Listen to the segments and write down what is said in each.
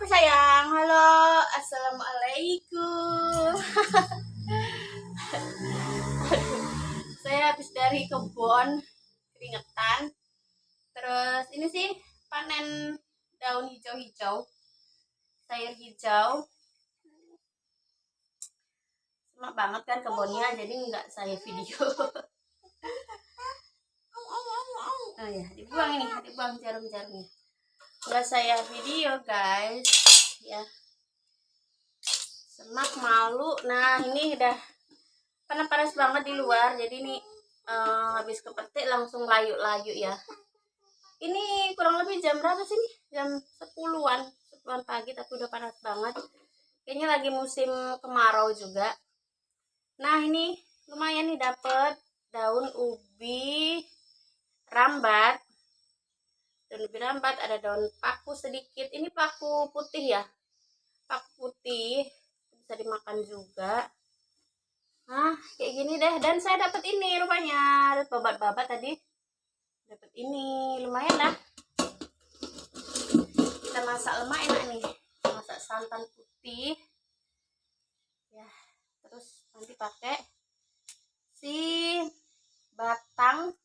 sayang, halo, assalamualaikum. Saya habis dari kebun, keringetan. Terus ini sih panen daun hijau-hijau, sayur hijau. Semak banget kan kebunnya, jadi nggak saya video. Oh ya, dibuang jarum-jarumnya. Nggak saya video guys, ya. Semak malu. Nah ini udah panas banget di luar, jadi ini habis kepetik langsung layu-layu ya. Ini kurang lebih jam berapa sih nih? Jam 10-an pagi, tapi udah panas banget. Kayaknya lagi musim kemarau juga. Nah ini lumayan nih, dapet daun ubi rambat. Daun ubi rambat, ada daun paku sedikit. Ini paku putih ya, paku putih bisa dimakan juga. Nah kayak gini deh. Dan saya dapat ini rupanya, babat-babat tadi. Dapat ini lumayan lah. Kita masak lemak enak nih, masak santan putih ya. Terus nanti pakai si batang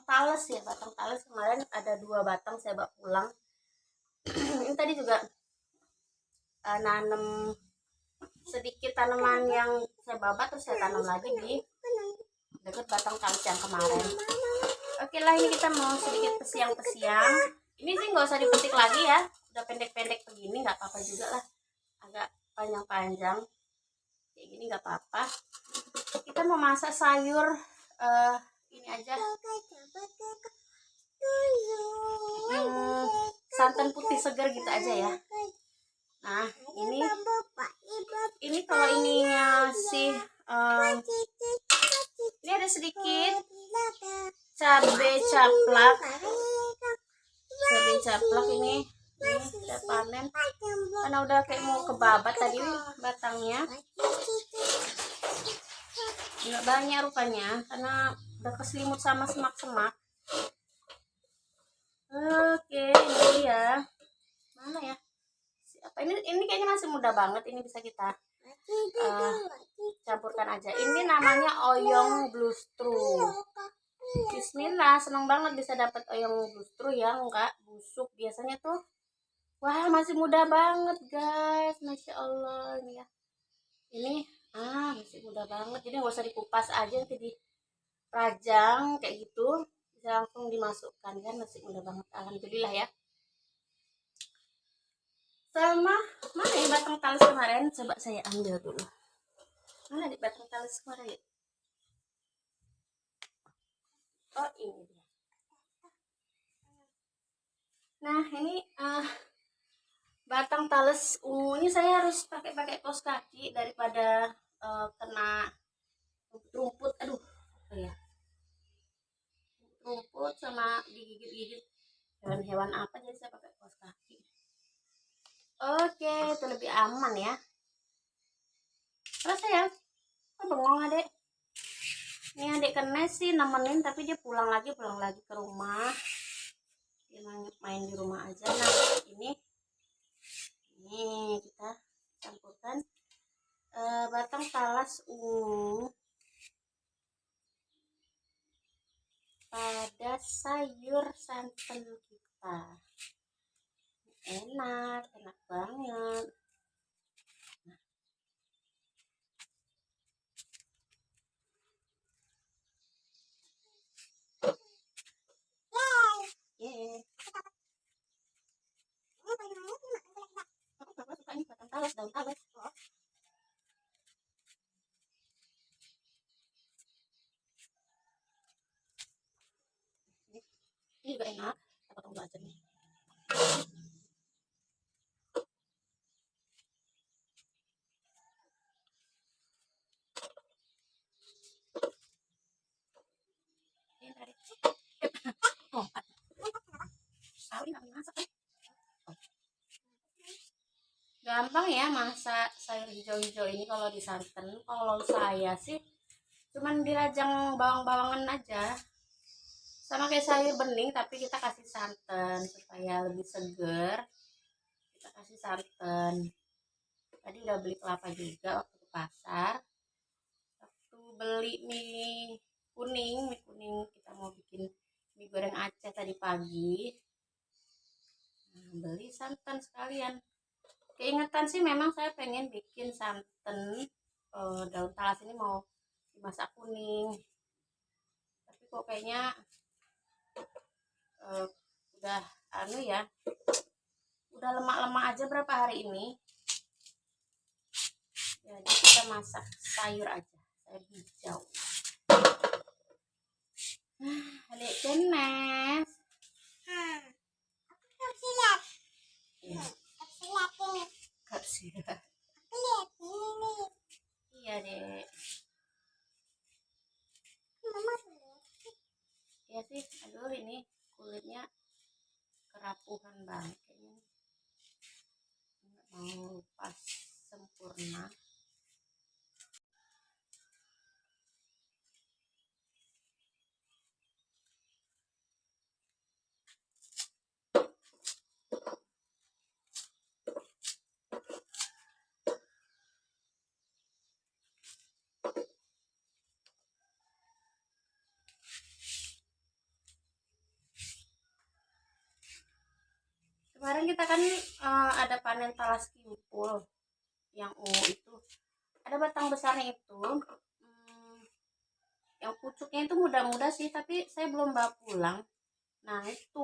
tales ya, batang tales. Kemarin ada 2 batang saya bawa pulang. Ini tadi juga nanam sedikit tanaman yang saya babat, terus saya tanam lagi di dekat batang tales yang kemarin. Oke lah, ini kita mau sedikit pesiang-pesiang. Ini sih nggak usah dipetik lagi ya, udah pendek-pendek begini nggak apa-apa juga lah. Agak panjang-panjang kayak gini nggak apa-apa. Kita mau masak sayur ini aja, santan putih segar gitu aja ya. Nah ini kalau ininya sih ini ada sedikit cabai caplak ini udah panen karena udah kayak mau kebabat tadi batangnya. Nggak banyak rupanya karena udah keselimut sama semak-semak. Oke, ini ya, mana ya, apa ini kayaknya masih muda banget. Ini bisa kita campurkan aja. Ini namanya oyong bluestru. Bismillah, seneng banget bisa dapat oyong bluestru yang nggak busuk. Biasanya tuh wah masih muda banget guys, masya Allah. Ini ya, ini masih muda banget, jadi nggak usah dikupas aja, nanti dirajang kayak gitu, bisa langsung dimasukkan kan, masih muda banget, alhamdulillah ya. Sama mana ya batang talas kemarin, coba saya ambil dulu. Mana di batang talas kemarin? Oh ini dia. Nah ini batang talas ungunya saya harus pakai kaos kaki daripada kena rumput. Aduh ya, rumput sama digigit-gigit hewan-hewan apa, jadi saya pakai kaos kaki. Oke, itu lebih aman ya. Terus ya, bengong adek. Ini adik kena sih nemenin, tapi dia pulang lagi ke rumah. Dia main di rumah aja. Nah ini kita campurkan batang talas ungu pada sayur santan kita. Enak banget. Ini batang talas, daun talas. Ini juga enak, kita potong dulu aja nih. Gampang ya masak sayur hijau-hijau ini kalau di santan. Kalau saya sih cuman dirajang bawang-bawangan aja sama kayak sayur bening tapi kita kasih santan supaya lebih seger. Kita kasih santan. Tadi udah beli kelapa juga waktu ke pasar. Waktu beli mie kuning kita mau bikin mie goreng Aceh tadi pagi. Nah, beli santan sekalian. Keingetan sih memang saya pengen bikin santan daun talas ini mau dimasak kuning. Tapi kok kayaknya udah ya, udah lemak-lemak aja berapa hari ini. Jadi kita masak sayur aja, sayur hijau. Adik Kenes. Iya. Kapsilat. Iya dek. Iya sih, aduh ini kulitnya kerapuhan banget kayaknya. Nggak mau pas sempurna. Kemarin kita kan ada panen talas kimpul yang ungu itu. Ada batang besarnya itu. Yang pucuknya itu muda-muda sih, tapi saya belum bawa pulang. Nah, itu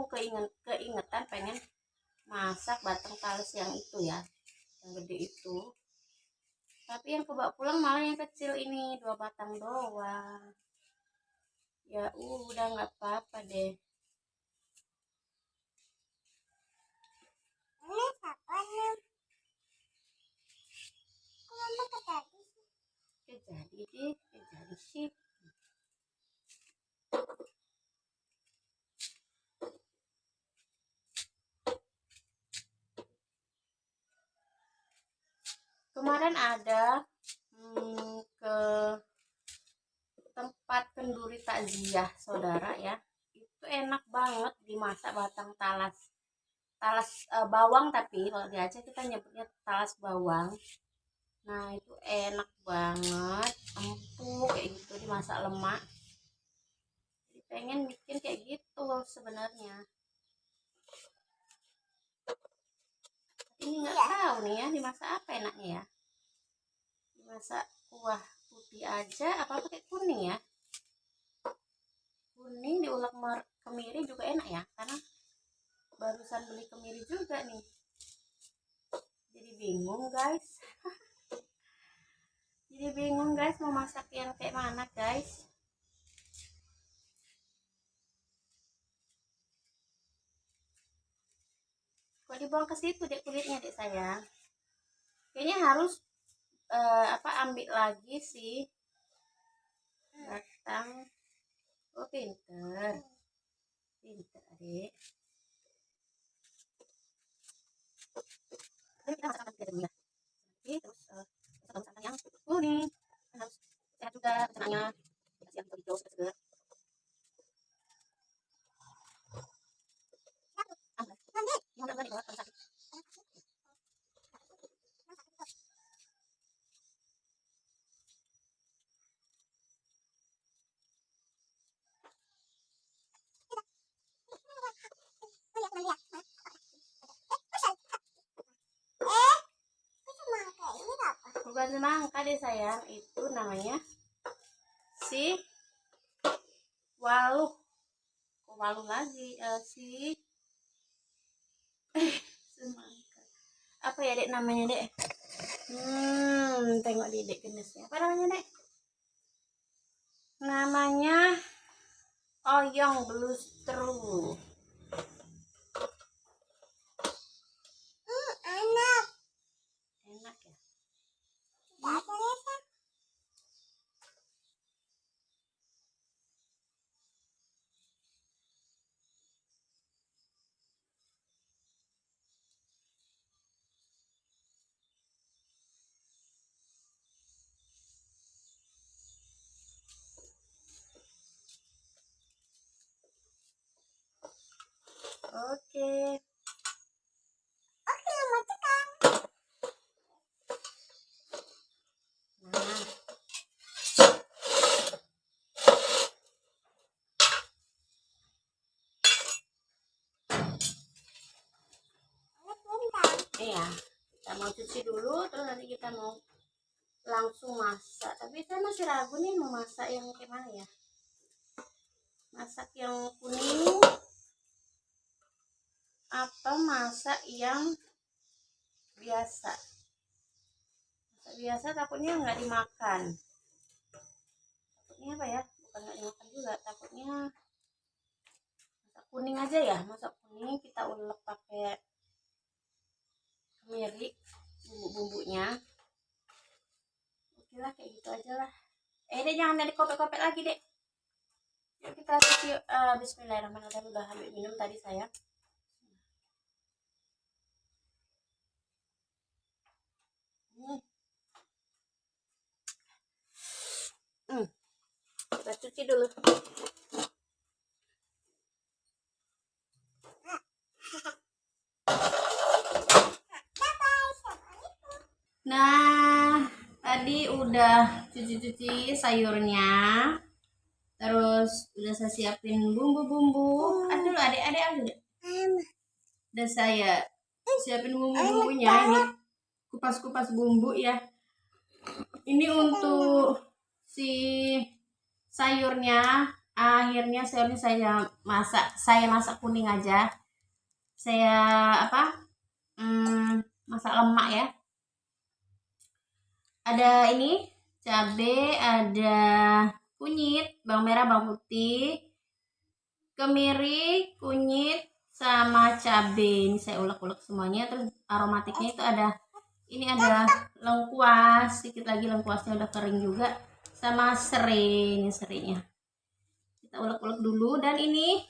keingetan pengen masak batang talas yang itu ya, yang gede itu. Tapi yang kebawa pulang malah yang kecil ini, 2 batang doang. Ya udah nggak apa-apa deh. Kejadi sih. Kemarin ada ke tempat kenduri takziah saudara ya. Itu enak banget dimasak batang talas. Bawang, tapi kalau di Aceh kita nyebutnya talas bawang. Nah, itu enak banget, empuk kayak gitu dimasak lemak. Jadi pengen bikin kayak gitu sebenarnya. Ini nggak tahu nih ya dimasak apa enaknya ya. Dimasak kuah putih aja apa pakai kuning ya? Kuning diulek kemiri juga enak ya, karena barusan beli kemiri juga nih. Jadi bingung guys. Jadi bingung guys mau masak yang kayak mana guys. Kok dibuang ke situ dek kulitnya dek sayang. Kayaknya harus ambil lagi sih batang. Oh pinter adik. Jadi kita masak kita dulu ya. Terus santan yang kuning harus sehat juga rencananya. Dikasih yang hijau segar. Bukan semangka deh sayang, itu namanya si waluh. Kok waluh lagi si semangka. Apa ya dek namanya dek? Tengok di dek jenisnya. Apa namanya dek? Namanya oyong blustru. Enak ya. ini ya. Kita mau cuci dulu, terus nanti kita mau langsung masak. Tapi saya masih ragu nih mau masak yang gimana ya. Masak yang kuning atau masak yang biasa. Masak biasa takutnya nggak dimakan. Takutnya apa ya? Bukan nggak dimakan juga, takutnya masak kuning aja ya. Masak kuning kita ulek pakai kemiri, bumbu-bumbunya. Oke lah, kayak gitu aja lah. Dek, jangan dari kopek-kopek lagi, Dek. Yuk kita cuci. Bismillahirrahmanirrahim. Udah ambil minum tadi saya. Kita cuci dulu. Nah, tadi udah cuci-cuci sayurnya. Terus udah saya siapin bumbu-bumbu. Aduh, adik-adik aku deh. Udah saya siapin bumbu-bumbunya. Ini kupas-kupas bumbu ya. Ini untuk si sayurnya. Akhirnya sayurnya saya masak kuning aja. Saya masak lemak ya. Ada ini cabai, ada kunyit, bawang merah, bawang putih, kemiri, kunyit, sama cabai. Ini saya ulek-ulek semuanya. Terus aromatiknya itu ada lengkuas, sedikit lagi lengkuasnya udah kering juga, sama serai. Ini serainya kita ulek-ulek dulu. Dan ini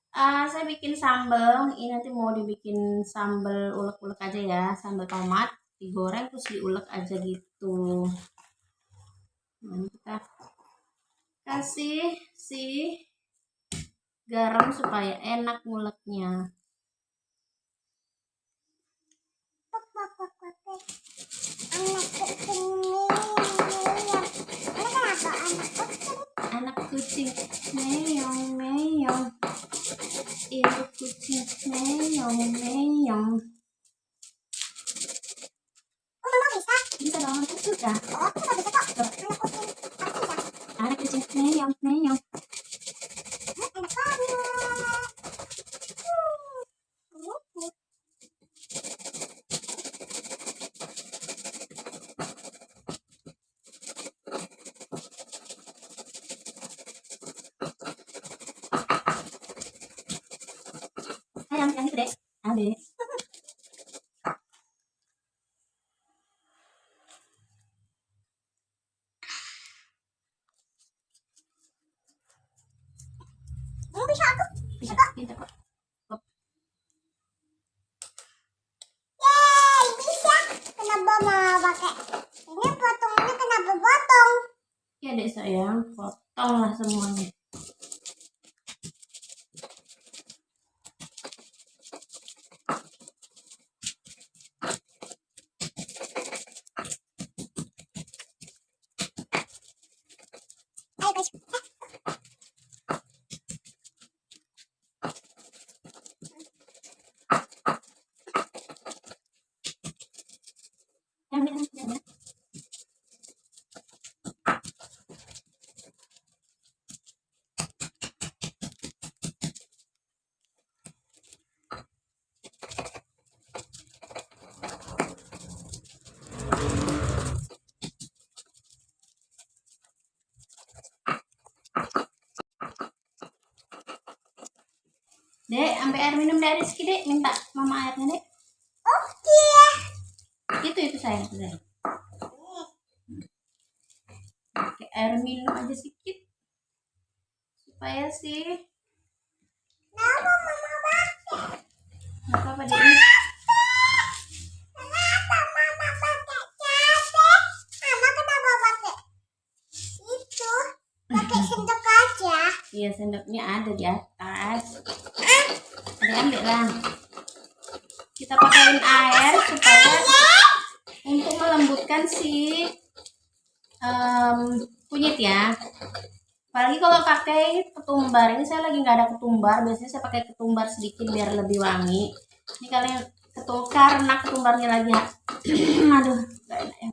saya bikin sambal. Ini nanti mau dibikin sambal ulek-ulek aja ya, sambal tomat digoreng terus diulek aja gitu. Nah, kita kasih si garam supaya enak nguleknya. Anak kucing meong meong, ibu kucing meong meong. Bisa dong, sudah. Anak kucing meong meong. Sayang, yang itu deh, adek. Bisa, pintar kok. Bisa. Kenapa mau pakai ini potongnya? Kenapa potong? Ya dek sayang, potonglah semuanya. Ayo guys. Yang Dek, ambil air minum dari Rizky, Dek. Minta mama airnya, Dek. Oke. Itu sayang, sayang. Pakai air minum aja sedikit. Supaya sih. Kenapa mama pakai? Gak apa-apa, Dek. Kenapa mama pakai cabai? Mama kenapa pakai itu? Pakai sendok aja. Iya, sendoknya ada di atas. Ambil lah. Kita pakein air supaya untuk melembutkan si kunyit ya. Apalagi kalau pakai ketumbar. Ini saya lagi nggak ada ketumbar. Biasanya saya pakai ketumbar sedikit biar lebih wangi. Ini karena ketumbarnya lagi aduh, gak enak ya.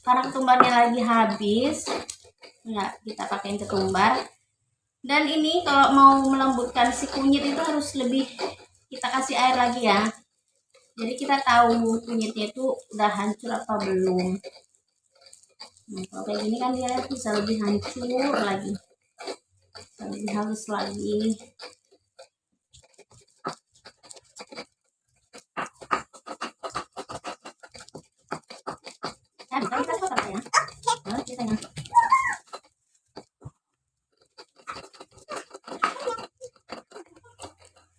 Karena ketumbarnya lagi habis, nggak kita pakai ketumbar. Dan ini kalau mau melembutkan si kunyit itu harus lebih kita kasih air lagi ya. Jadi kita tahu kunyitnya itu udah hancur apa belum. Nah, kalau kayak gini kan dia bisa lebih hancur lagi, bisa lebih halus lagi. Ya, bisa kita coba ya. Nah, kita ya.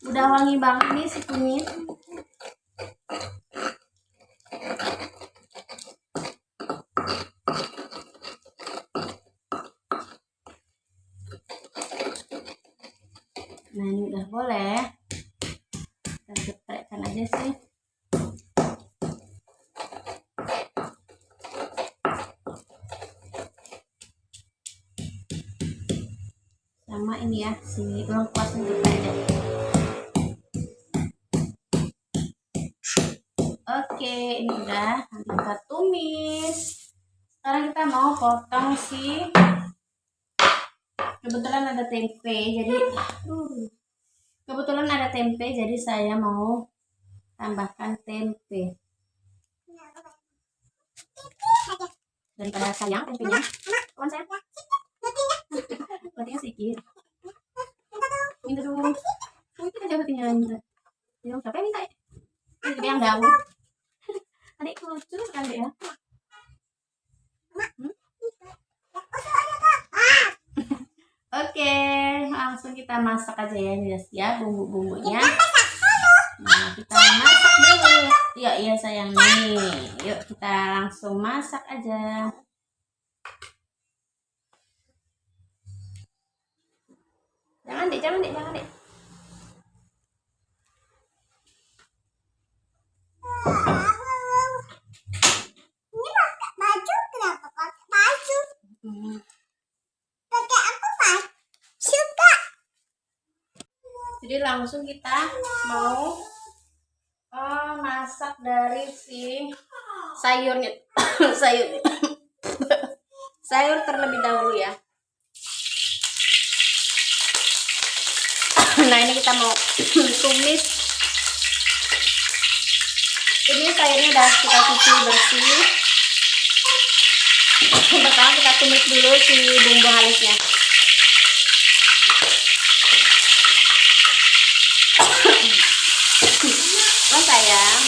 Udah wangi banget nih si kunyit. Nah, ini udah boleh. Kita geprek aja sih. Sama ini ya, si lengkuasnya geprek aja. Oke, ini udah. Nanti kita tumis. Sekarang kita mau potong si, kebetulan ada tempe, jadi saya mau tambahkan tempe. Daripada sayang tempenya, konsep ratinya sedikit. Minta dulu. Kita coba tinggal minta. Yang siapa yang minta ya? Ini yang daun. Adikku lucu sekali ya. Oke, langsung kita masak aja ya, ya bumbu-bumbunya. Nah, kita masak dulu. Iya sayang nih. Yuk kita langsung masak aja. Jangan dek. Ini pakai baju, kenapa pakai baju? Pakai aku suka. Jadi langsung kita mau masak dari si sayurnya. Sayur terlebih dahulu ya. Nah, ini kita mau tumis. Ini sayurnya udah kita cuci bersih. Pertama kita tumis dulu si bumbu halusnya. Oh sayang.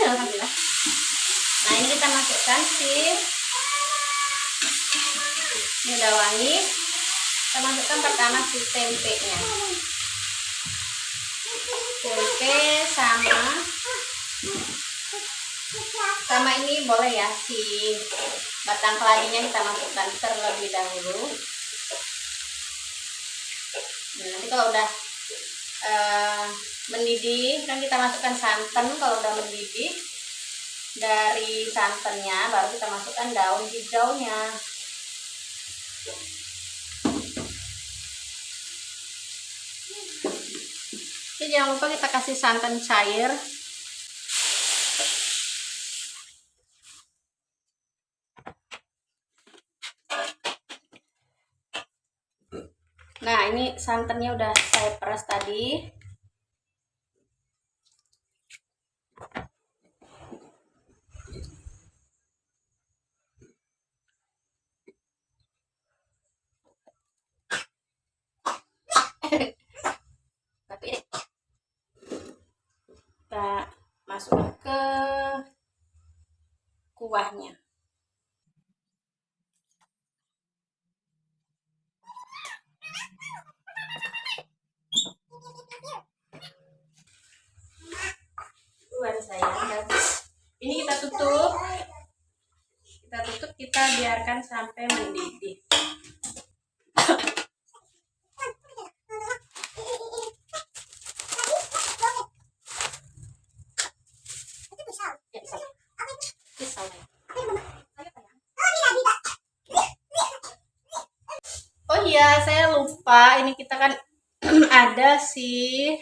Alhamdulillah. Nah, ini kita masukkan si, ini udah wangi. Kita masukkan pertama si tempenya. Tempe sama ini boleh ya, si batang keladinya kita masukkan terlebih dahulu. Nah, nanti kalau udah mendidih kan kita masukkan santan. Kalau udah mendidih, dari santannya baru kita masukkan daun hijaunya. Jadi jangan lupa kita kasih santan cair. Nah, ini santannya udah saya peras tadi. Kita masukkan ke kuahnya. kita biarkan sampai mendidih. Oh iya, saya lupa. Ini kita kan ada si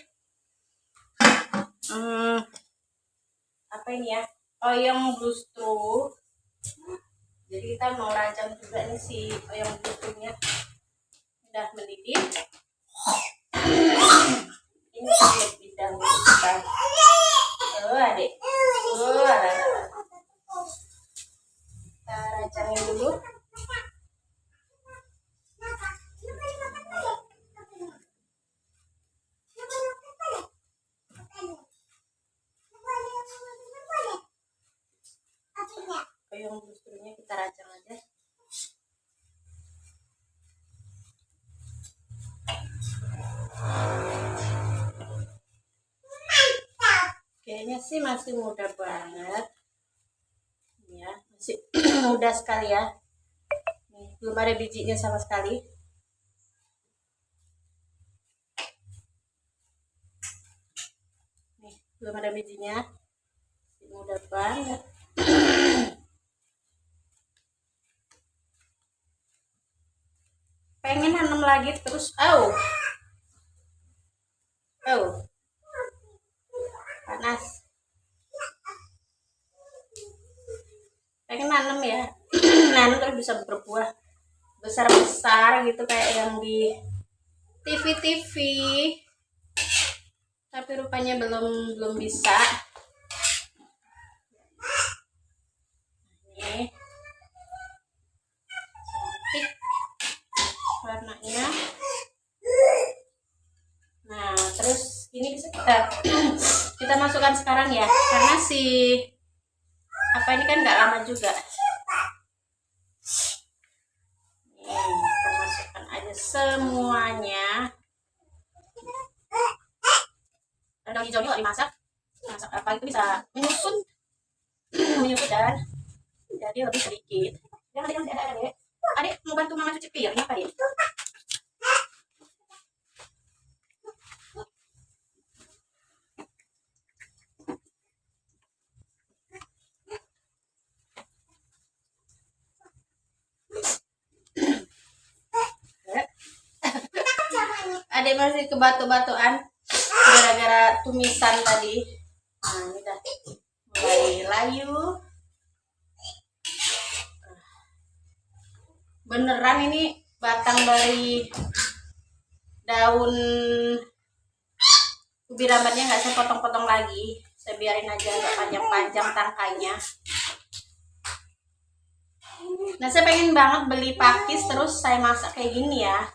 apa ini ya? Oyong bluestro. Jadi kita mau rajang juga nih si oyong bluestronya. Udah mendidih. Ini lebih dahulu kita. Oh, adik. Oh, kita rajangin dulu. Oyong bluestronya kita rajang aja. Kayaknya sih masih muda banget ya, masih muda sekali ya. Nih, belum ada bijinya sama sekali. Nih, belum ada bijinya, masih muda banget. Pengen nanam lagi terus, panas. Pengen nanam ya, nanam terus bisa berbuah besar-besar gitu kayak yang di TV-TV. Tapi rupanya belum bisa. Ini cantik warnanya. Nah, terus ini bisa kita masukkan sekarang ya, karena si apa ini kan nggak lama juga. Kita masukkan aja semuanya. Daun hijaunya kalau dimasak, masak apa itu bisa menyusut dan jadi lebih sedikit. Adik mau bantu mama cuci piring apa ya? Adik masih ke batu-batuan gara-gara tumisan tadi. Nah, ini udah mulai layu. Beneran ini batang dari daun ubi rambatnya nggak saya potong-potong lagi. Saya biarin aja agak panjang-panjang tangkainya. Nah, saya pengen banget beli pakis terus saya masak kayak gini ya.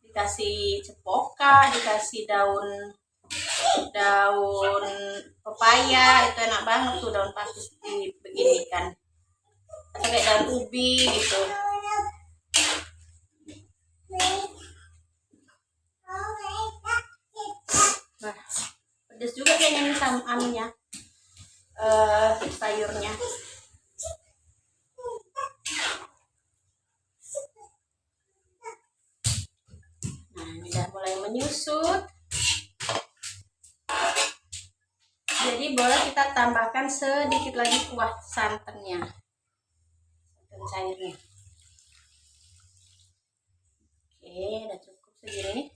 Dikasih cepoka, dikasih daun pepaya, itu enak banget tuh daun pakis dibeginikan. Atau kayak daun ubi gitu. Nah, pedas juga kayaknya nih sama anunya, sayurnya. Nah, ini udah mulai menyusut. Jadi boleh kita tambahkan sedikit lagi kuah santannya, santan cairnya. Oke, udah cukup segini.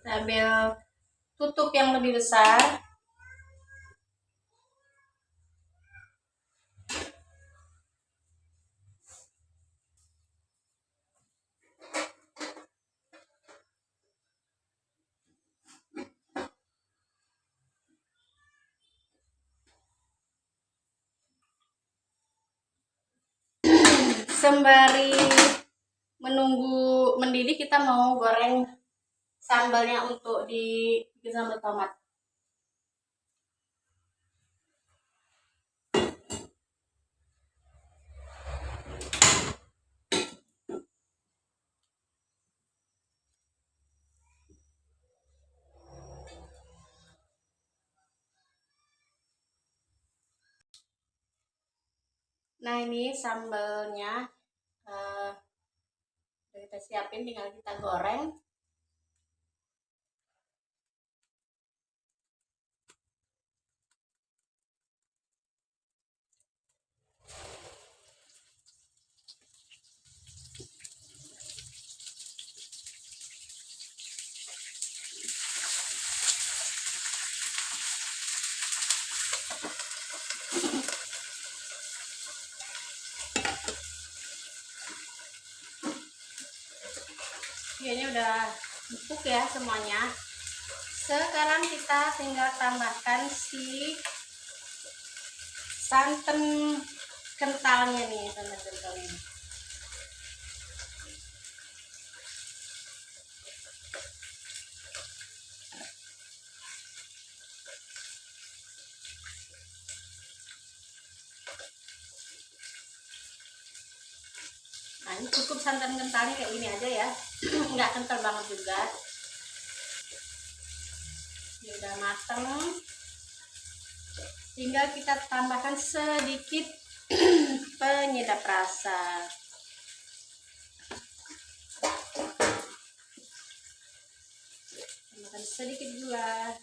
Kita ambil tutup yang lebih besar. Sembari menunggu mendidih, kita mau goreng sambalnya untuk bikin sambal tomat. Nah ini sambalnya udah kita siapin, tinggal kita goreng. Ini udah empuk ya semuanya. Sekarang kita tinggal tambahkan si santan kentalnya nih, santan kentalnya. Nah ini cukup santan kentalnya kayak gini aja ya, nggak kental banget juga. Ini udah mateng, tinggal kita tambahkan sedikit penyedap rasa. Tambahkan sedikit gula.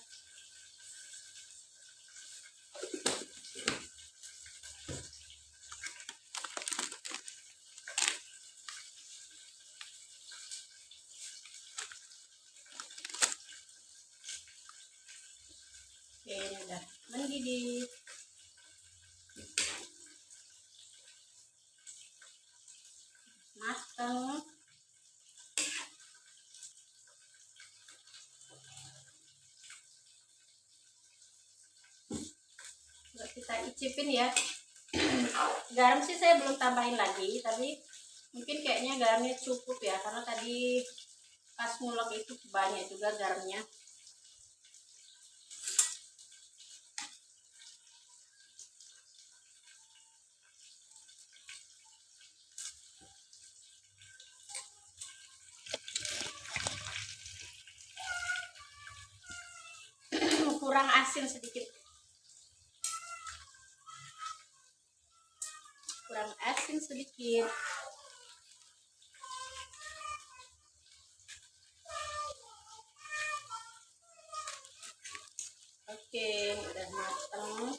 Oke, ini udah mendidih. Mateng. Coba kita icipin ya. Garam sih saya belum tambahin lagi, tapi mungkin kayaknya garamnya cukup ya, karena tadi pas ngulek itu banyak juga garamnya. Kurang asin sedikit. Kurang asin sedikit. Oke, udah mateng.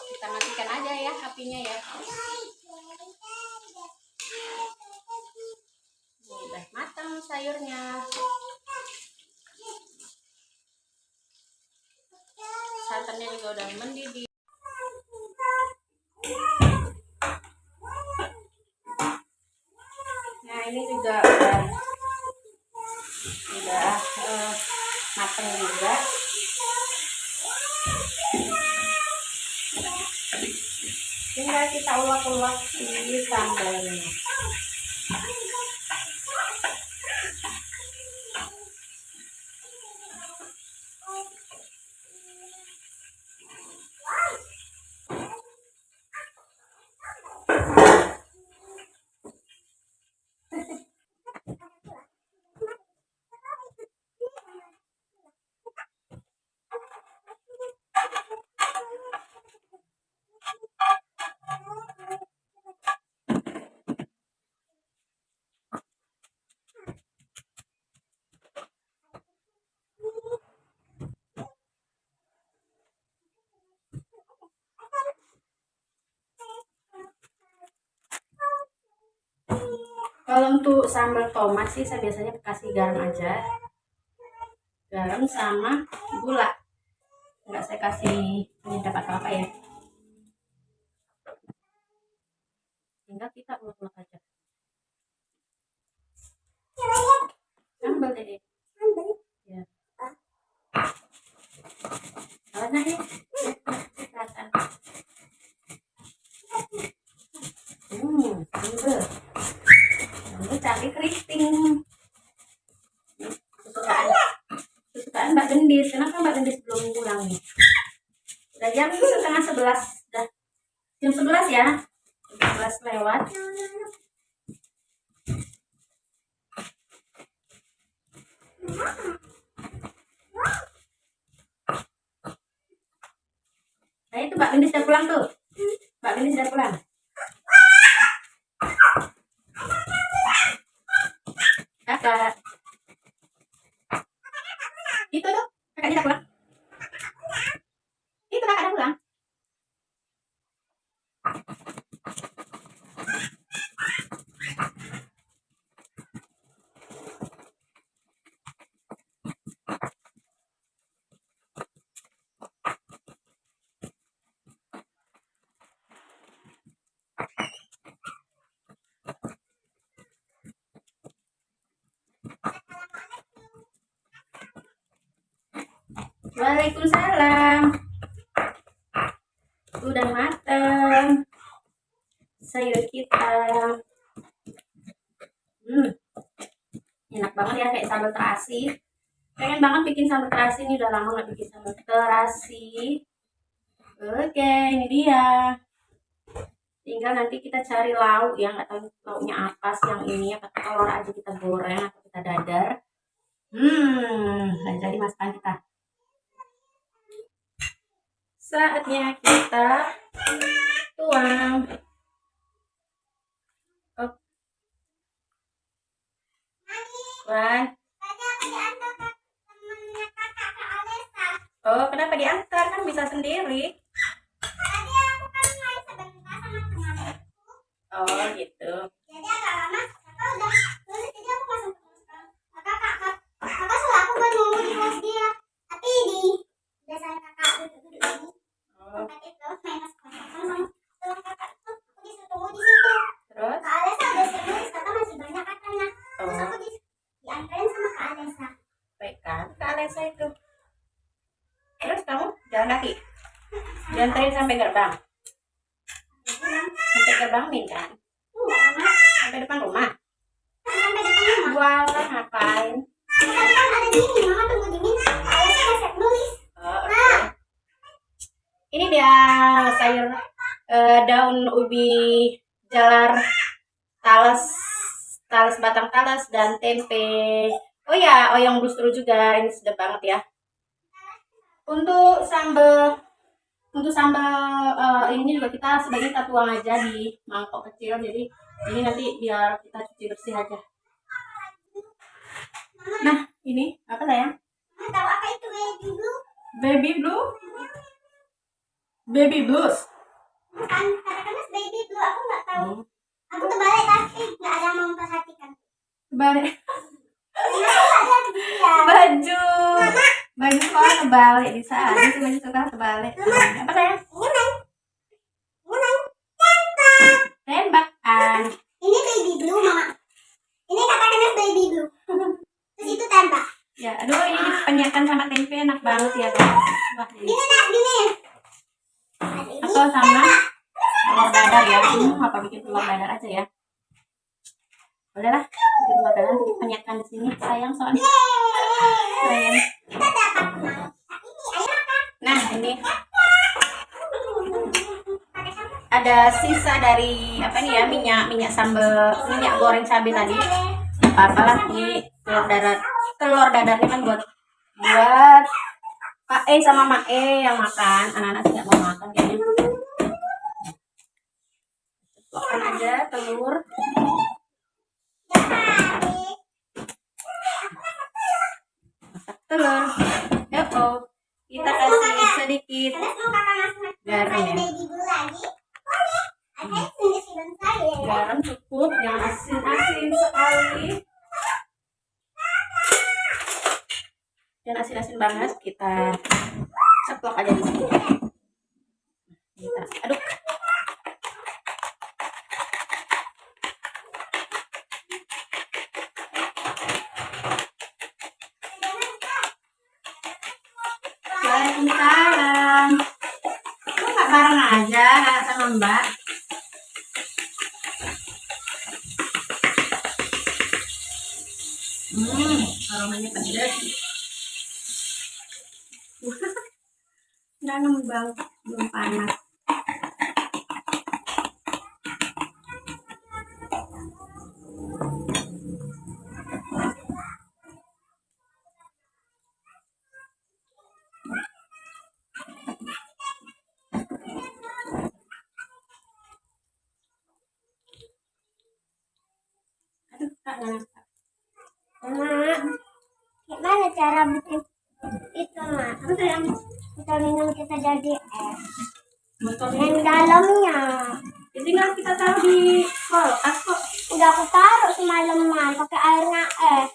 Kita matikan aja ya apinya ya. Udah matang sayurnya. Santannya juga udah mendidih. Nah ini juga udah matang juga. Tinggal kita ulek-ulek di sambalnya. Kalau untuk sambal tomat sih saya biasanya kasih garam aja, garam sama gula, nggak saya kasih penyedap atau apa ya. Tinggal kita ulek-ulek aja. Sambal deh. Ya. Banyak ya. Kelihatan. Sambal. Sambal cabai keriting. Kesukaan Mbak Gendis. Kenapa Mbak Gendis belum pulang nih? Udah jam 10:30. Udah jam 11 ya. 11 lewat. Nah itu Mbak Gendis sudah pulang tuh. Mbak Gendis sudah pulang. Kakak. Itu tuh, kakaknya udah pulang. Itu kakak udah pulang. Waalaikumsalam. Udah mateng sayur kita. Enak banget ya, kayak sambal terasi. Pengen banget bikin sambal terasi, ini udah lama nggak bikin sambal terasi. Oke, ini dia. Tinggal nanti kita cari lauk ya, nggak tahu lauknya apa siang ini, apa telur aja kita goreng atau kita dadar. Jadi masakan kita. Saatnya kita tuang. Oh. Wan. Oh, kenapa diantar? Kan bisa sendiri. Oh, gitu. Jadi agak lama, kakak udah lulus, jadi aku masuk kakak selaku kan nunggu di kelas dia, tapi di biasanya kakak duduk ini tempat itu minus sama kakak itu aku disuruh tunggu di situ. Terus? Kak Alesa udah siap nulis, kakak masih banyak katanya. Terus aku diantarin sama Kak Alesa. Baik kan, Kak Alesa itu. Terus kamu jalan kaki? Diantarin sampai gerbang? Sampai gerbang Min kan? Sampai depan rumah? Sampai depan rumah. Walah, ngapain? Kan ada dingin, mama tunggu dingin. Kak Alesa udah siap nulis. Oh, okay. Ini dia sayur daun ubi jalar, talas batang talas dan tempe. Oh ya, oyong bustru juga. Ini sedap banget ya. Untuk sambal ini juga kita sebaiknya kita tuang aja di mangkok kecil. Jadi ini nanti biar kita cuci bersih aja. Nah, ini apa sayang? Mama tahu apa itu baby blue? Baby blue? Baby blues? Bukan, katakanlah baby blue, aku nggak tahu. Aku terbalik tapi nggak ada yang memperhatikan. Balik. Kenapa nggak ada dia? Baju sekolah terbalik, bisa aja sih baju sekolah terbalik. Apa sayang? Tembakan. Ini baby blue, mama. Ini katakanlah baby blue. Terus itu tembak. Ya, aduh ini dipenyakan sama tempe enak banget ya guys. Wah, ini. Gini nak, gini. Atau sama telur dadar ya. Apa bikin telur dadar aja ya? Udahlah, bikin telur dadar nanti dipenyakan di sini. Sayang soalnya. Sayang. Kita dapat ini. Ayo makan. Nah, ini ada sisa dari apa nih ya, minyak sambal, minyak goreng cabai tadi. Apa-apalah, ini telur dadarnya kan buat Pak E sama Mak E yang makan. Anak-anak tidak mau makan kayaknya. Makan aja telur. Masak telur. Oh, kita kasih sedikit Terus mau kakak masuk garam ya. baby blue lagi? Boleh. Ada sendiri sebentar ya. Garam cukup, jangan asin-asin sekali. Dan asin-asin banget, kita ceplok aja di sini. Kita aduk. Waalaikumsalam. Lu nggak bareng aja sama Mbak? Aromanya pedas. Dalam banget, belum panas. Gimana cara bikin itu, Mak? Apa yang kita minum kita jadi es? Yang dalamnya. Jadi tinggal kita taruh di kulkas kok. Udah aku taruh semalaman pakai airnya es.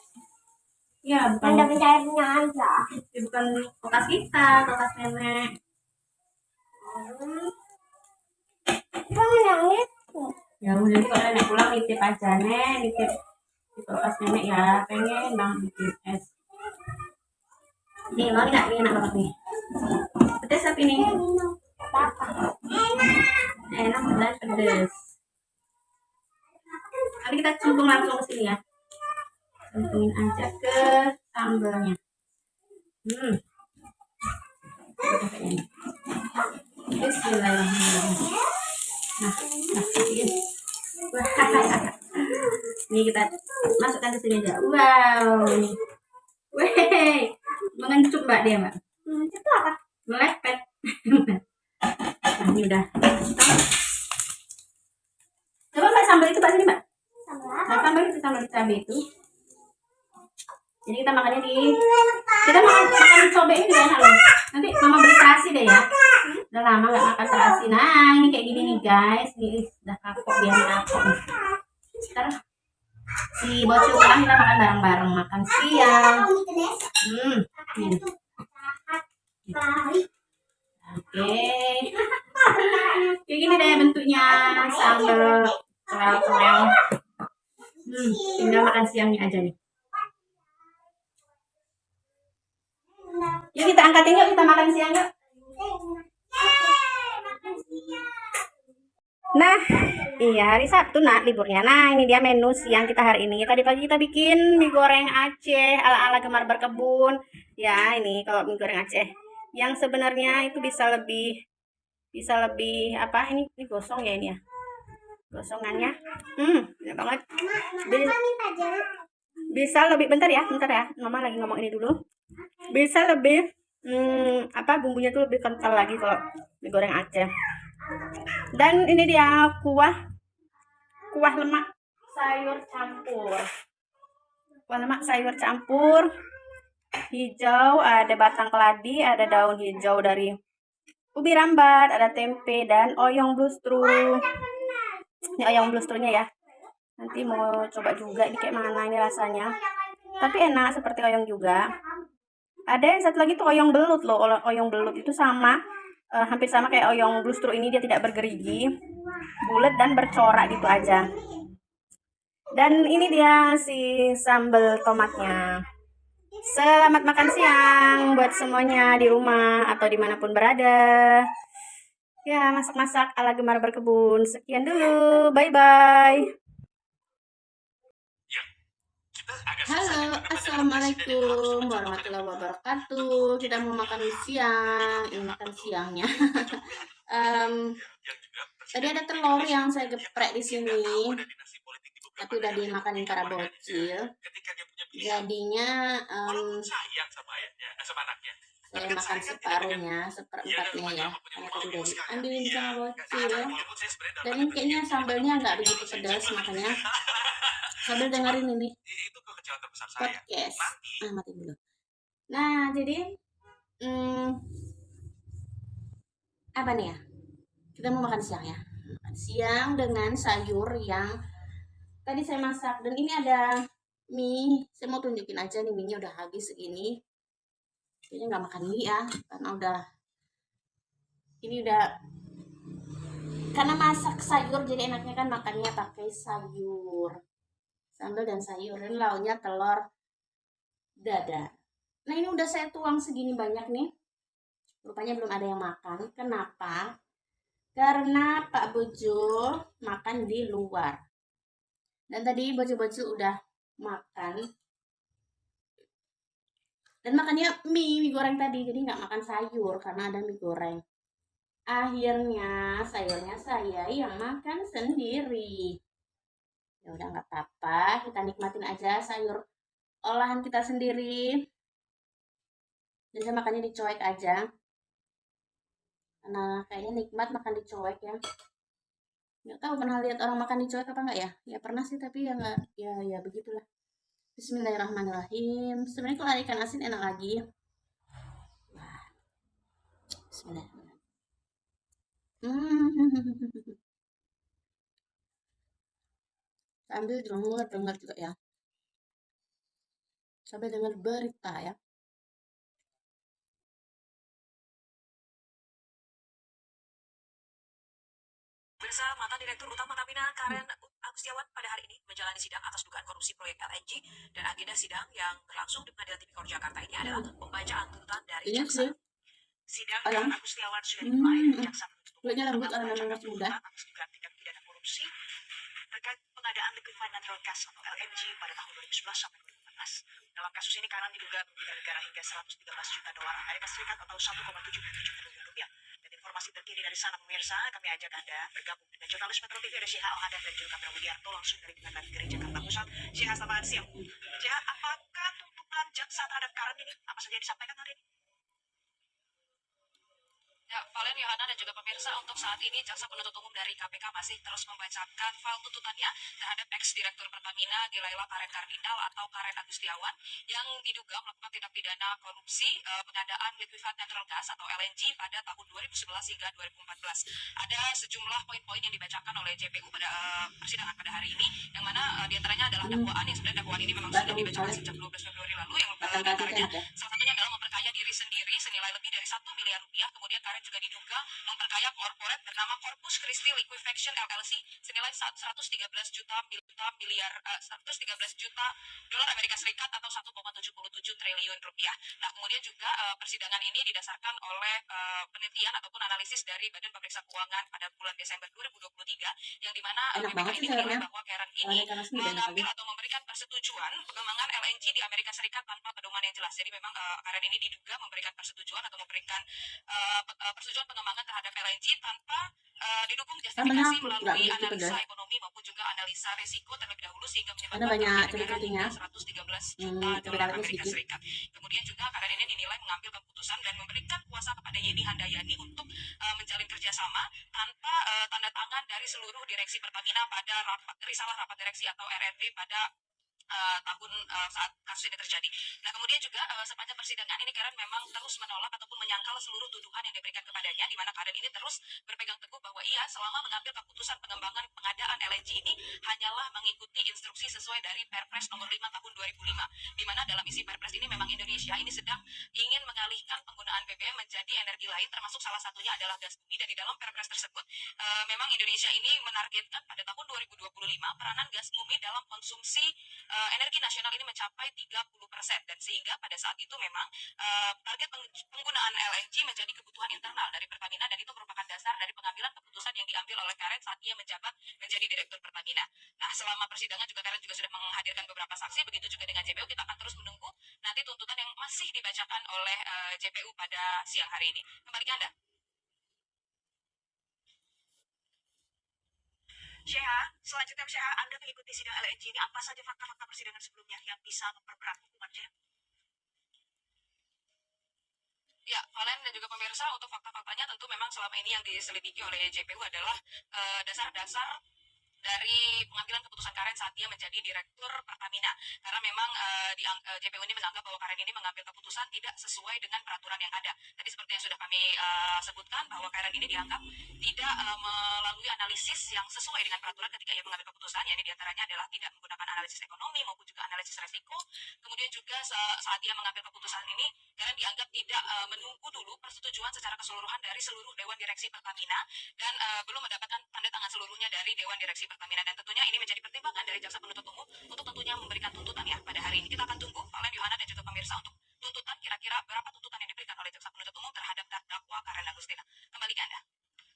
Ya, bukan Ada pencairnya aja. bukan kulkas kita, kulkas nenek. Jangan yang itu. Ya udah kalau nenek pulang nitip aja nitip di kulkas nenek ya, pengen banget bikin es. Nih, mau nggak? Ini enak banget nih. Pedes tapi nih. Apa? Enak dan pedes. Nanti kita cemplung langsung ke sini ya. Cemplungin aja ke sambalnya. Bismillahirrahmanirrahim. Ini. Ini kita masukkan ke sini aja. Wow. Weh, mengencuk Mbak dia, Mbak. Itu apa? Melepet. Nah, ini udah. Coba Mbak sambal itu Mbak sini, Mbak. Nah, sambal cabai itu. Jadi kita makannya kita makan cobek ini juga enak loh. Nanti mama beli terasi deh ya. Udah lama nggak makan terasi. Nah, ini kayak gini nih guys. Ini udah kapok biar kapok nih. Ntar si bocil pulang kita makan bareng-bareng makan siang. Nih. Oke. Kayak gini deh bentuknya sambal terel. Tinggal makan siangnya aja nih. Yuk kita angkatin yuk, kita makan siang yuk. Nah, iya hari Sabtu nak liburnya. Nah, ini dia menu siang kita hari ini. Tadi pagi kita bikin mie goreng Aceh ala-ala Gemar Berkebun. Ya, ini kalau mie goreng Aceh. Yang sebenarnya itu bisa lebih apa ini gosong ya ini ya. Gosongannya. Enak banget. Bisa lebih bentar ya. Mama lagi ngomong ini dulu. Bisa lebih bumbunya tuh lebih kental lagi kalau mie goreng Aceh. Dan ini dia kuah lemak sayur campur hijau, ada batang keladi, ada daun hijau dari ubi rambat, ada tempe dan oyong blustru. Ini oyong blustrunya ya, nanti mau coba juga ini kayak mana ini rasanya, tapi enak seperti oyong juga. Ada yang satu lagi tuh oyong belut loh. Oyong belut itu sama hampir sama kayak oyong blustru ini, dia tidak bergerigi, bulat dan bercorak gitu aja. Dan ini dia si sambal tomatnya. Selamat makan siang buat semuanya di rumah atau dimanapun berada. Ya, masak-masak ala Gemar Berkebun. Sekian dulu, bye-bye. Halo, assalamualaikum warahmatullahi wabarakatuh. Kita mau makan siang. Ini makan siangnya. Tadi ada telur yang saya geprek di sini, tapi udah dimakanin para bocil. Jadinya saya makan separuhnya, seperempatnya ya. Karena tadi udah diambilin sama bocil. Dan ini kayaknya sambalnya nggak begitu pedas, makanya sambil dengerin ini podcast. Mati dulu. Nah, jadi apa nih ya? Kita mau makan siang ya. Makan siang dengan sayur yang tadi saya masak. Dan ini ada mie. Saya mau tunjukin aja nih, mie-nya udah habis segini. Kayaknya nggak makan mie ya, karena masak sayur jadi enaknya kan makannya pakai sayur, sambal dan sayur, dan lauknya telur dadar. Nah, ini udah saya tuang segini banyak nih, rupanya belum ada yang makan. Kenapa? Karena Pak Bojo makan di luar, dan tadi bocil-bocil udah makan dan makannya mie goreng tadi, jadi nggak makan sayur karena ada mie goreng. Akhirnya sayurnya saya yang makan sendiri. Ya udah nggak apa-apa, kita nikmatin aja sayur olahan kita sendiri. Dan saya makannya dicoek aja, karena kayaknya nikmat makan dicoek ya. Nggak tahu pernah lihat orang makan dicuek apa enggak ya? Ya pernah sih tapi ya nggak, ya begitulah. Bismillahirrahmanirrahim. Sebenarnya kalau ikan asin enak lagi. Wah, Bismillahirrahmanirrahim. Hmm. Sambil dengar juga ya. Sampai dengar berita ya. Pemirsa, mantan Direktur Utama Pertamina Karen Agustiawan pada hari ini menjalani sidang atas dugaan korupsi proyek LNG, dan agenda sidang yang berlangsung di Pengadilan Tipikor Jakarta ini adalah pembacaan tuntutan dari Ini jaksa. sih. Sidang Alam. Karen Agustiawan sudah dimulai. Jaksa penuntut umum Kulitnya lembut akan karena memang membacakan masih muda. tuntutan atas dugaan tindak pidana korupsi terkait pengadaan liquefied natural gas atau LNG pada tahun 2011 sampai 2014. Dalam kasus ini Karen diduga merugikan negara hingga 113 juta dolar Amerika Serikat atau 1,77 triliun rupiah. Dan informasi terkini dari sana pemirsa, kami ajak Anda bergabung dengan jurnalis Metro TV ada Syekh Al-Hadar dan juga Kamera Widiarto langsung dari Pengadilan Negeri Jakarta Pusat. Syekh, selamat siang. Syekh, apakah tuntutan jaksa terhadap Karen ini? Apa saja yang disampaikan hari ini? Ya, Valen, Yohana, dan juga pemirsa, untuk saat ini Jaksa Penuntut Umum dari KPK masih terus membacakan file tuntutannya terhadap ex-direktur Pertamina Gilaila Karen Kardinal atau Karen Agustiawan yang diduga melakukan tindak pidana korupsi pengadaan liquefied natural gas atau LNG pada tahun 2011 hingga 2014. Ada sejumlah poin-poin yang dibacakan oleh JPU pada persidangan pada hari ini, yang mana diantaranya adalah dakwaan yang sebenarnya dakwaan ini memang sudah dibacakan sejak 12 Februari lalu, yang diantaranya salah satunya adalah memperkaya diri sendiri senilai lebih dari 1 miliar rupiah. Kemudian Karen juga diduga memperkaya korporat bernama Corpus Christi Liquefaction LLC senilai 113 juta dolar Amerika Serikat atau 1,77 triliun rupiah. Nah, kemudian juga persidangan ini didasarkan oleh penelitian ataupun analisis dari Badan Pemeriksa Keuangan pada bulan Desember 2023, yang dimana BPK ini menilai bahwa Karen ini mengambil atau memberikan persetujuan pengembangan LNG di Amerika Serikat tanpa pedoman yang jelas. Jadi memang Karen ini diduga memberikan persetujuan atau memberikan persetujuan pengembangan terhadap LNG tanpa didukung justifikasi melalui analisa ekonomi maupun juga analisa risiko terlebih dahulu, sehingga menyebabkan kerugian negara hingga 113 juta dolar Amerika Serikat. Kemudian juga Karen ini dinilai mengambil keputusan dan memberikan kuasa kepada Yeni Handayani untuk menjalin kerjasama tanpa tanda tangan dari seluruh direksi Pertamina pada risalah rapat direksi atau RRD pada tahun saat kasus ini terjadi. Nah, kemudian juga sepanjang persidangan ini Karen memang terus menolak ataupun menyangkal seluruh tuduhan yang diberikan kepadanya, di mana Karen ini terus berpegang teguh bahwa ia selama mengambil keputusan pengembangan pengadaan LNG ini hanyalah mengikuti instruksi sesuai dari Perpres nomor 5 tahun 2005, di mana dalam isi Perpres ini memang Indonesia ini sedang ingin mengalihkan penggunaan BBM menjadi energi lain, termasuk salah satunya adalah gas bumi. Dan di dalam Perpres tersebut memang Indonesia ini menargetkan pada tahun 2025 peranan gas bumi dalam konsumsi energi nasional ini mencapai 30%, dan sehingga pada saat itu memang target penggunaan LNG menjadi kebutuhan internal dari Pertamina, dan itu merupakan dasar dari pengambilan keputusan yang diambil oleh Karen saat ia menjabat menjadi direktur Pertamina. Nah, selama persidangan juga Karen juga sudah menghadirkan beberapa saksi, begitu juga dengan JPU. Kita akan terus menunggu nanti tuntutan yang masih dibacakan oleh JPU pada siang hari ini. Kembali ke Anda. Syekha, selanjutnya Syekha, Anda mengikuti sidang LNG ini, apa saja fakta-fakta persidangan sebelumnya yang bisa memperberat hukuman Syekha? Ya, Valen dan juga pemirsa, untuk fakta-faktanya tentu memang selama ini yang diselidiki oleh JPU adalah dasar-dasar dari pengambilan keputusan Karen saat dia menjadi direktur Pertamina. Karena memang JPU ini menganggap bahwa Karen ini mengambil keputusan tidak sesuai dengan peraturan yang ada. Tadi seperti yang sudah kami sebutkan, bahwa Karen ini dianggap tidak melalui analisis yang sesuai dengan peraturan ketika ia mengambil keputusan, yakni diantaranya adalah tidak menggunakan analisis ekonomi maupun juga analisis resiko. Kemudian juga saat dia mengambil keputusan ini, Karen dianggap tidak menunggu dulu persetujuan secara keseluruhan dari seluruh Dewan Direksi Pertamina, dan belum mendapatkan tanda tangan seluruhnya dari Dewan Direksi Pertamina. Dan tentunya ini menjadi pertimbangan dari Jaksa Penuntut Umum untuk tentunya memberikan tuntutan ya pada hari ini. Kita akan tunggu Valen, Yohana, dan juga pemirsa untuk tuntutan, kira-kira berapa tuntutan yang diberikan oleh Jaksa Penuntut Umum terhadap terdakwa Karen Agustina. Kembali ke Anda.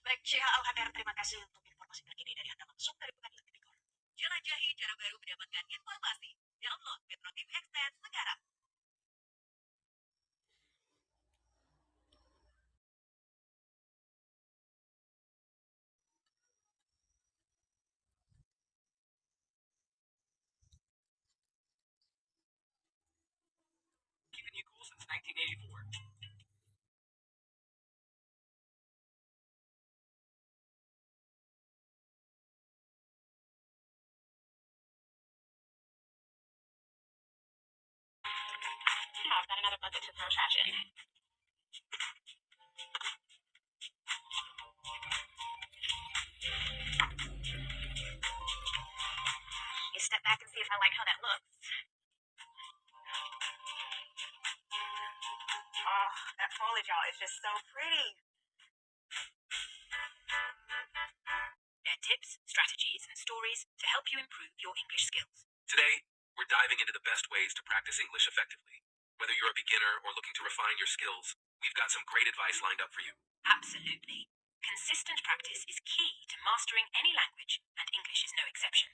Baik, Syekh Al-Hadar, terima kasih untuk informasi terkini dari Anda langsung dari Pengadilan Tipikor. Jelajahi cara baru mendapatkan informasi. Download Metro TV Extend sekarang. Keeping you cool since 1984. have. Got another bucket to throw trash in. You step back and see if I like how that looks. Oh, that foliage y'all is just so pretty. They're tips, strategies, and stories to help you improve your English skills. Today, we're diving into the best ways to practice English effectively. Whether you're a beginner or looking to refine your skills, we've got some great advice lined up for you. Absolutely. Consistent practice is key to mastering any language, and English is no exception.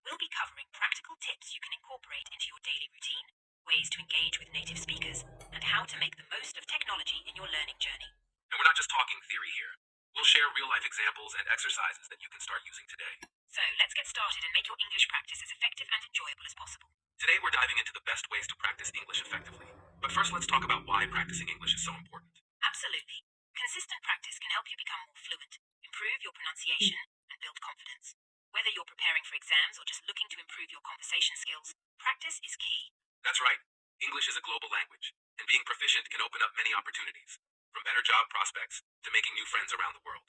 We'll be covering practical tips you can incorporate into your daily routine, ways to engage with native speakers, and how to make the most of technology in your learning journey. And we're not just talking theory here. We'll share real-life examples and exercises that you can start using today. So let's get started and make your English practice as effective and enjoyable as possible. Today, we're diving into the best ways to practice English effectively. But first, let's talk about why practicing English is so important. Absolutely. Consistent practice can help you become more fluent, improve your pronunciation, and build confidence. Whether you're preparing for exams or just looking to improve your conversation skills, practice is key. That's right. English is a global language, and being proficient can open up many opportunities, from better job prospects to making new friends around the world.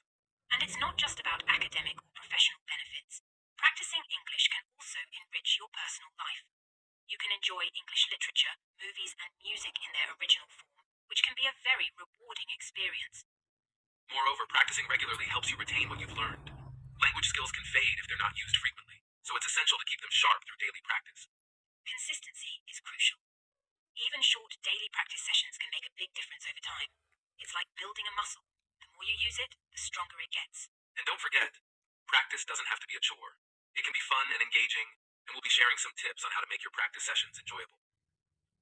And it's not just about academic or professional benefits. Practicing English can also enrich your personal life. You can enjoy English literature, movies, and music in their original form, which can be a very rewarding experience. Moreover, practicing regularly helps you retain what you've learned. Language skills can fade if they're not used frequently, so it's essential to keep them sharp through daily practice. Consistency is crucial. Even short daily practice sessions can make a big difference over time. It's like building a muscle. The more you use it, the stronger it gets. And don't forget, practice doesn't have to be a chore. It can be fun and engaging, and we'll be sharing some tips on how to make your practice sessions enjoyable.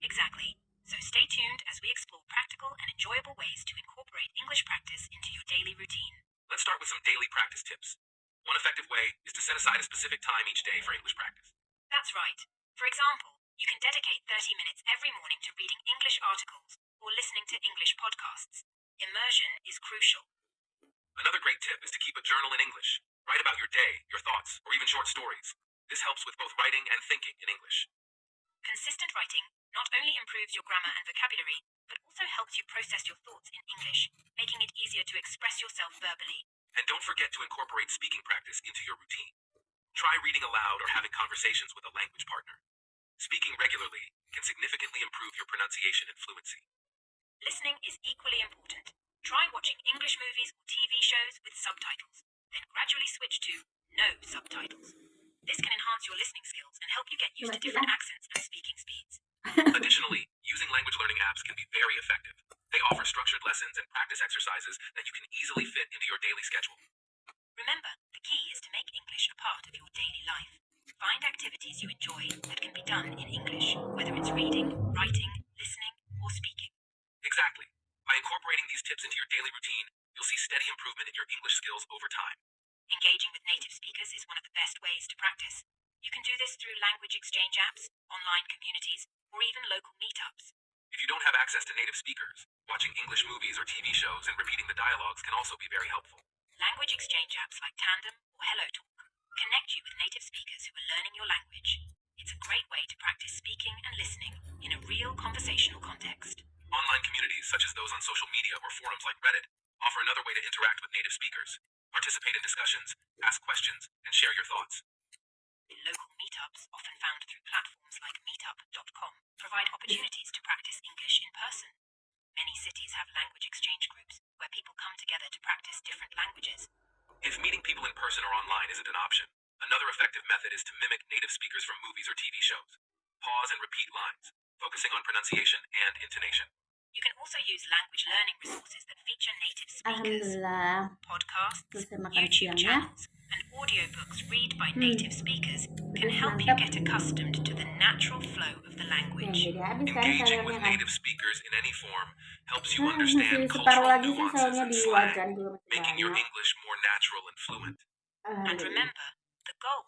Exactly. So stay tuned as we explore practical and enjoyable ways to incorporate English practice into your daily routine. Let's start with some daily practice tips. One effective way is to set aside a specific time each day for English practice. That's right. For example, you can dedicate 30 minutes every morning to reading English articles or listening to English podcasts. Immersion is crucial. Another great tip is to keep a journal in English. Write about your day, your thoughts, or even short stories. This helps with both writing and thinking in English. Consistent writing not only improves your grammar and vocabulary, but also helps you process your thoughts in English, making it easier to express yourself verbally. And don't forget to incorporate speaking practice into your routine. Try reading aloud or having conversations with a language partner. Speaking regularly can significantly improve your pronunciation and fluency. Listening is equally important. Try watching English movies or TV shows with subtitles, then gradually switch to no subtitles. This can enhance your listening skills and help you get used to different accents and speaking speeds. Additionally, using language learning apps can be very effective. They offer structured lessons and practice exercises that you can easily fit into your daily schedule. Remember, the key is to make English a part of your daily life. Find activities you enjoy that can be done in English, whether it's reading, writing, listening, or speaking. Exactly. By incorporating these tips into your daily routine, you'll see steady improvement in your English skills over time. Engaging with native speakers is one of the best ways to practice. You can do this through language exchange apps, online communities, or even local meetups. If you don't have access to native speakers, watching English movies or TV shows and repeating the dialogues can also be very helpful. Language exchange apps like Tandem or HelloTalk connect you with native speakers who are learning your language. It's a great way to practice speaking and listening in a real conversational context. Online communities, such as those on social media or forums like Reddit, offer another way to interact with native speakers. Participate in discussions, ask questions, and share your thoughts. Local meetups, often found through platforms like meetup.com, provide opportunities to practice English in person. Many cities have language exchange groups where people come together to practice different languages. If meeting people in person or online isn't an option, another effective method is to mimic native speakers from movies or TV shows. Pause and repeat lines, focusing on pronunciation and intonation. You can also use language learning resources that feature native speakers. Alhamdulillah. Podcasts, Selesai makan YouTube siang ya. channels, and audiobooks read by native speakers can help you get accustomed to the natural flow of the language. Jadi habis kan Engaging sayurnya with kan. native speakers in any form helps you Masih understand separuh cultural lagi sih nuances sayurnya and di slang, wajan juga masih making your banyak. English more natural and fluent. And Alhamdulillah. remember, the goal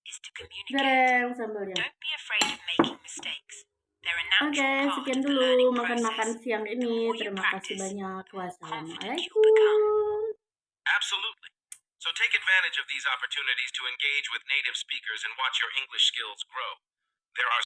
is to communicate. Goreng sambalnya. Don't be afraid of making mistakes. They're a Oke, natural part sekian of the dulu learning makan-makan process. siang The ini. more you Terima kasih practice, banyak. the more confident you'll Wassalamualaikum. become. Absolutely. So take advantage of these opportunities to engage with native speakers and watch your English skills grow. There are